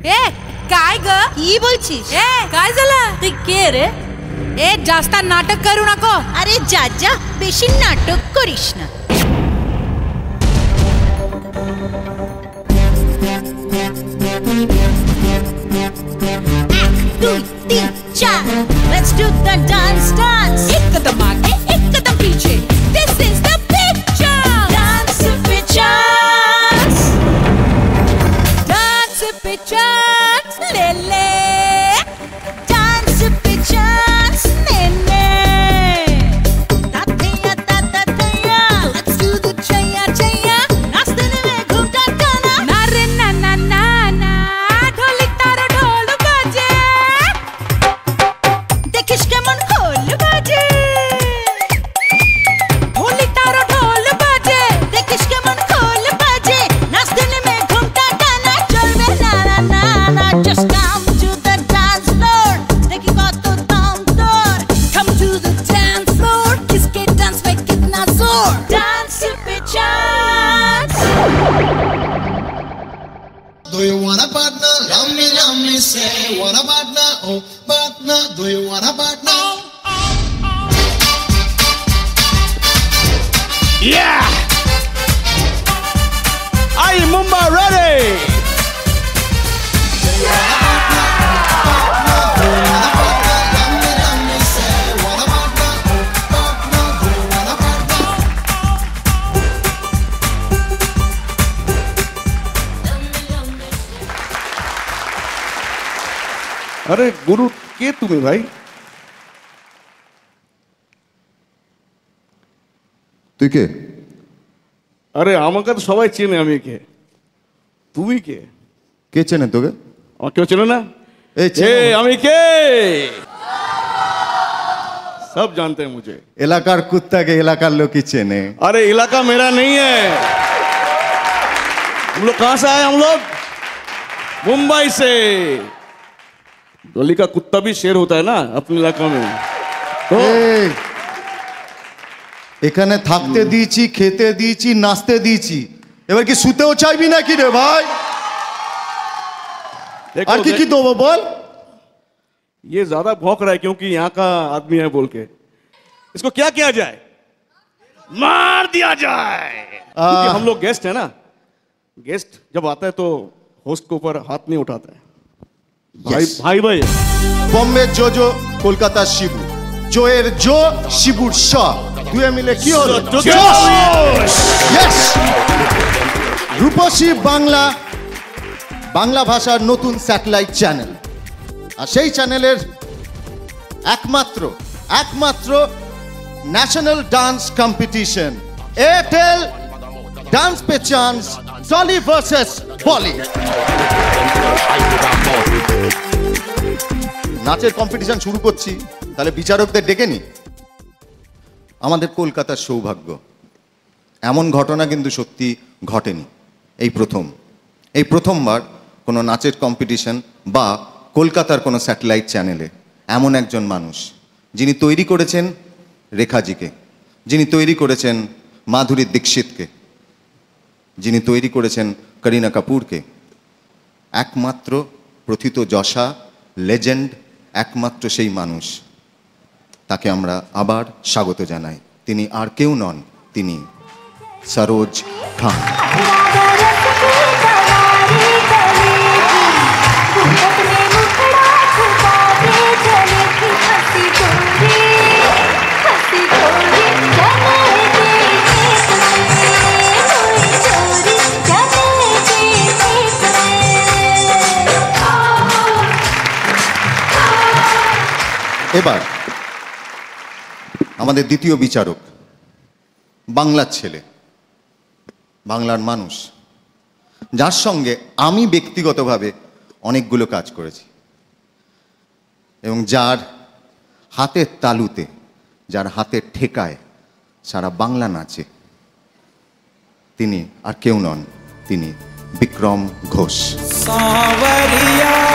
ए काय ग কি বলছিস? ए काय झालं তুই কে রে? ए जास्त नाटक करू नको আরে যা যা, বেশি নাটক করিস না। 1 2 3 4 Let's do the dance dance। एक कदम आगे एक कदम पीछे This is the picture Dance पे chance, Dance पे chance ले ले dance पे chance ले ले। Tatia Tatia, Let's do the chaya chaya नाचते में घूमता गाना। ना रे ना ना ना ना ढोली तारो ढोल बाजे দেখিস কেমন খোল বাজে, ढोली तारो ढोल बाजे দেখিস কেমন খোল বাজে। নাচতে में ঘুমটা গানা চলবে না না না না। Just come to the dance floor, দেখি কত দম তোর। Come to the dance floor किसके डांस में कितना जोर Dance पे chance। Do you want a partner? Love me, say, want a partner? Oh, partner, do you want a partner? Yeah! Are you Mumbai ready? Love me, say, want a partner? Oh, partner, do you want a partner? अरे गुरु के तुम्हें भाई তুই কে? अरे আমাকে তো সবাই চেনে আমি কে তুমি কে কে চেনে তোকে? আমাকে কেউ চেনে না এই ए চেনে? আমি কে सब जानते हैं मुझे এলাকার কুত্তাকে এলাকার লোকই চেনে। अरे इलाका मेरा नहीं है हम लोग कहां से आए हम लोग मुंबई से गली का कुत्ता भी शेर होता है ना अपने इलाका में तो এই, এখানে থাকতে দিয়েছি, খেতে দিয়েছি, নাচতে দিয়েছি, এবার কি শুতেও চাইবি নাকি রে ভাই? देखो, আর কি কি দেবো বল? ये ज्यादा भौंक रहा है क्योंकि यहाँ का आदमी है बोल के इसको क्या किया जाए मार दिया जाए क्योंकि हम लोग गेस्ट है ना गेस्ट जब आता है तो होस्ट के ऊपर हाथ नहीं उठाता है भाई Yes. भाई भाई বোম্বে জো কলকাতা শিবু, জোয়ের জো শিবুর শ, দুয়ে মিলে কি হলো? Yes! রূপসী বাংলা, বাংলা ভাষার নতুন স্যাটেলাইট চ্যানেল। আর সেই চ্যানেলের একমাত্র national dance competition Airtel dance পে চান্স জলি ভার্সেস বলি। নাচের কম্পিটিশন শুরু করছি, তাহলে বিচারকদের ডেকে নি। আমাদের কলকাতার সৌভাগ্য, এমন ঘটনা কিন্তু সত্যি ঘটেনি। এই প্রথমবার কোনো নাচের কম্পিটিশন বা কলকাতার কোনো স্যাটেলাইট চ্যানেলে এমন একজন মানুষ যিনি তৈরি করেছেন রেখাজিকে, যিনি তৈরি করেছেন মাধুরী দীক্ষিতকে, যিনি তৈরি করেছেন করিনা কাপুরকে, একমাত্র প্রথিত যশা লেজেন্ড, একমাত্র সেই মানুষ, তাকে আমরা আবার স্বাগত জানাই। তিনি আর কেউ নন, তিনি সরোজ খান। এবার আমাদের দ্বিতীয় বিচারক, বাংলার ছেলে, বাংলার মানুষ, যার সঙ্গে আমি ব্যক্তিগতভাবে অনেকগুলো কাজ করেছি এবং যার হাতের তালুতে, যার হাতের ঠেকায় সারা বাংলা নাচে, তিনি আর কেউ নন, তিনি বিক্রম ঘোষ। सांवरिया